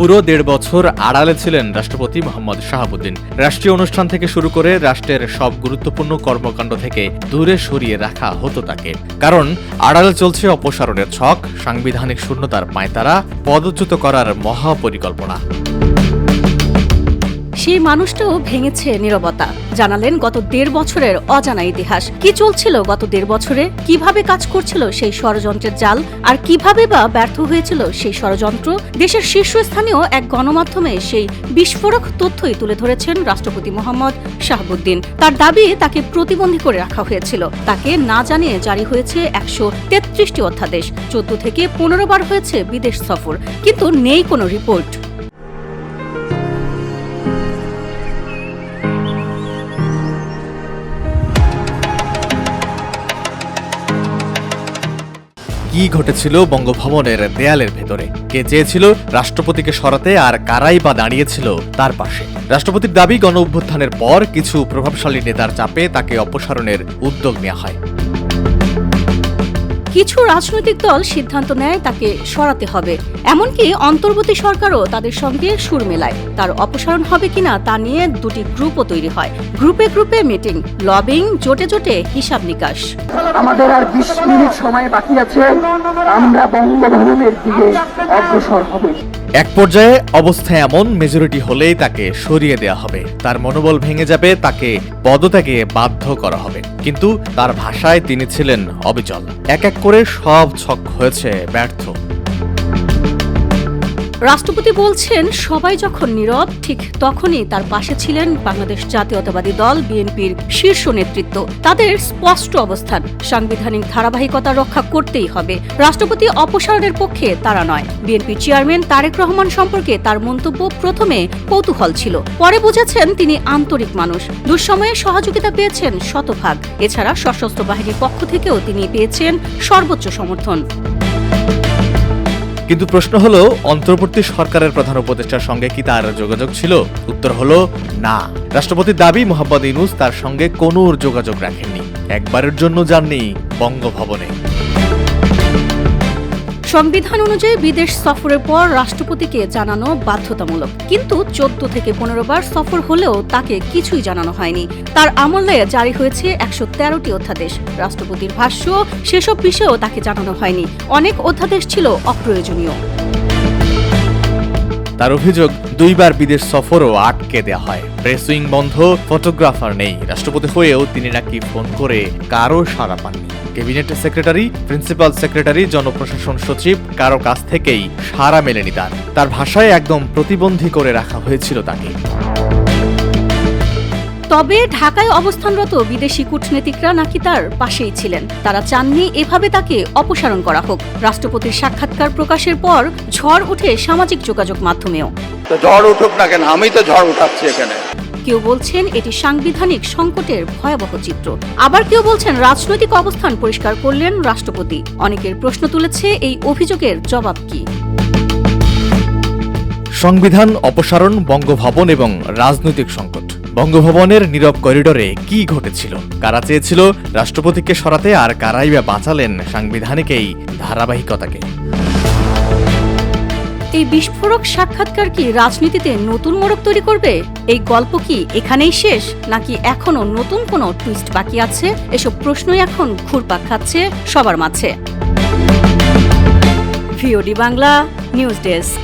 পুরো ১.৫ বছর আড়ালে ছিলেন রাষ্ট্রপতি মোহাম্মদ শাহাবুদ্দিন। রাষ্ট্রীয় অনুষ্ঠান থেকে শুরু করে রাষ্ট্রের সব গুরুত্বপূর্ণ কর্মকাণ্ড থেকে দূরে সরিয়ে রাখা হতো তাকে। কারণ আড়ালে চলছে অপসারণের ছক, সাংবিধানিক শূন্যতার পাঁয়তারা, পদচ্যুত করার মহাপরিকল্পনা। সেই মানুষটাও ভেঙেছে নীরবতা, জানালেন গত ১.৫ বছরের অজানা ইতিহাস। কি চলছিল গত ১.৫ বছরে, কিভাবে কাজ করছিল সেই ষড়যন্ত্রের জাল, আর কিভাবে বা ব্যর্থ হয়েছিল সেই ষড়যন্ত্র। দেশের শীর্ষস্থানীয় এক গণমাধ্যমে সেই বিস্ফোরক তথ্যই তুলে ধরেছেন রাষ্ট্রপতি মোহাম্মদ শাহাবুদ্দিন। তার দাবি তাকে প্রতিবন্ধী করে রাখা হয়েছিল, তাকে না জানিয়ে জারি হয়েছে ১৩৩টি অধ্যাদেশ, ১৪ থেকে ১৫ বার হয়েছে বিদেশ সফর, কিন্তু নেই কোনো রিপোর্ট। কি ঘটেছিল বঙ্গভবনের দেয়ালের ভেতরে? কে চেয়েছিল রাষ্ট্রপতিকে সরাতে, আর কারাই বা দাঁড়িয়েছিল তার পাশে? রাষ্ট্রপতির দাবি, গণ অভ্যুত্থানের পর কিছু প্রভাবশালী নেতার চাপে তাকে অপসারণের উদ্যোগ নেওয়া হয়। কিছু রাজনৈতিক দল সিদ্ধান্ত নেয় তাকে সরাতে হবে, এমনকি অন্তর্বর্তী সরকারও তাদের সঙ্গে সুর মেলায়। তার অপসারণ হবে কিনা তা নিয়ে দুটি গ্রুপও তৈরি হয়। গ্রুপে গ্রুপে মিটিং, লবিং, জোটে জোটে হিসাব নিকাশ। আমাদের আর ২০ মিনিট সময় বাকি আছে, আমরা বঙ্গভবনের দিকে অগ্রসর হব। এক পর্যায়ে অবস্থা এমন, মেজরিটি হলেই তাকে সরিয়ে দেওয়া হবে, তার মনোবল ভেঙে যাবে, তাকে পদত্যাগে বাধ্য করা হবে। কিন্তু তার ভাষায় তিনি ছিলেন অবিচল। এক এক করে সব ছক হয়েছে ব্যর্থ। রাষ্ট্রপতি বলছেন, সবাই যখন নীরব ঠিক তখনই তার পাশে ছিলেন বাংলাদেশ জাতীয়তাবাদী দল বিএনপির শীর্ষ নেতৃত্ব। তাদের স্পষ্ট অবস্থান, সাংবিধানিক ধারাবাহিকতা রক্ষা করতেই হবে। রাষ্ট্রপতি অপসারণের পক্ষে তারা নয়। বিএনপি চেয়ারম্যান তারেক রহমান সম্পর্কে তার মন্তব্য প্রথমে কৌতূহল ছিল, পরে বুঝেছেন তিনি আন্তরিক মানুষ। দুঃসময়ে সহযোগিতা পেয়েছেন শতভাগ। এছাড়া সশস্ত্র বাহিনীর পক্ষ থেকেও তিনি পেয়েছেন সর্বোচ্চ সমর্থন। কিন্তু প্রশ্ন হলো, অন্তর্বর্তী সরকারের প্রধান উপদেষ্টার সঙ্গে কি তার যোগাযোগ ছিল? উত্তর হলো না। রাষ্ট্রপতির দাবি, মোহাম্মদ ইউনূস তার সঙ্গে কোনো যোগাযোগ রাখেননি, একবারের জন্য যাননি বঙ্গভবনে। সংবিধান অনুযায়ী বিদেশ সফরের পর রাষ্ট্রপতিকে জানানো বাধ্যতামূলক, কিন্তু ১৪ থেকে ১৫ বার সফর হলেও তাকে কিছুই জানানো হয়নি। তার আমলে জারি হয়েছে ১১৩টি অধ্যাদেশ। রাষ্ট্রপতির ভাষ্য, সেসব বিষয়েও তাকে জানানো হয়নি। অনেক অধ্যাদেশ ছিল অপ্রয়োজনীয়। তার অভিযোগ, ২ বার বিদেশ সফরও আটকে দেওয়া হয়, প্রেস উইং বন্ধ, ফটোগ্রাফার নেই। রাষ্ট্রপতি হয়েও তিনি নাকি ফোন করে কারো সাড়া পাননি। ক্যাবিনেট সেক্রেটারি, প্রিন্সিপাল সেক্রেটারি, জনপ্রশাসন সচিব, কারো কাছ থেকেই সাড়া মেলেনি তার। তার ভাষায় একদম প্রতিবন্ধী করে রাখা হয়েছিল তাকে। তবে ঢাকায় অবস্থানরত বিদেশি কূটনীতিকরা নাকি তার পাশেই ছিলেন। তারা চাননি এভাবে তাকে অপসারণ করা হোক। রাষ্ট্রপতির সাক্ষাৎকার প্রকাশের পর ঝড় ওঠে সামাজিক যোগাযোগ মাধ্যমেও। তো ঝড় উঠুক না কেন, আমি তো ঝড় উঠাচ্ছি এখানে। কেউ বলছেন এটি সাংবিধানিক সংকটের ভয়াবহ চিত্র, আবার কেউ বলছেন রাজনৈতিক অবস্থান পরিষ্কার করলেন রাষ্ট্রপতি। অনেকের প্রশ্ন তুলেছে, এই অভিযোগের জবাব কি? সংবিধান অপসারণ, বঙ্গভবন এবং রাজনৈতিক সংকট। বঙ্গভবনের নীরব করিডোরে কি ঘটেছিল? কারা চেয়েছিল রাষ্ট্রপতিকে সরাতে, আর কারাই বা বাঁচালেন সাংবিধানিক এই ধারাবাহিকতাকে? এই বিস্ফোরক সাক্ষাৎকার কি রাজনীতিতে নতুন মোড়ক তৈরি করবে? এই গল্প কি এখানেই শেষ, নাকি এখনো নতুন কোনো টুইস্ট বাকি আছে? এসব প্রশ্নই এখন ঘুরপাক খাচ্ছে সবার মাঝে। VOD Bangla news desk.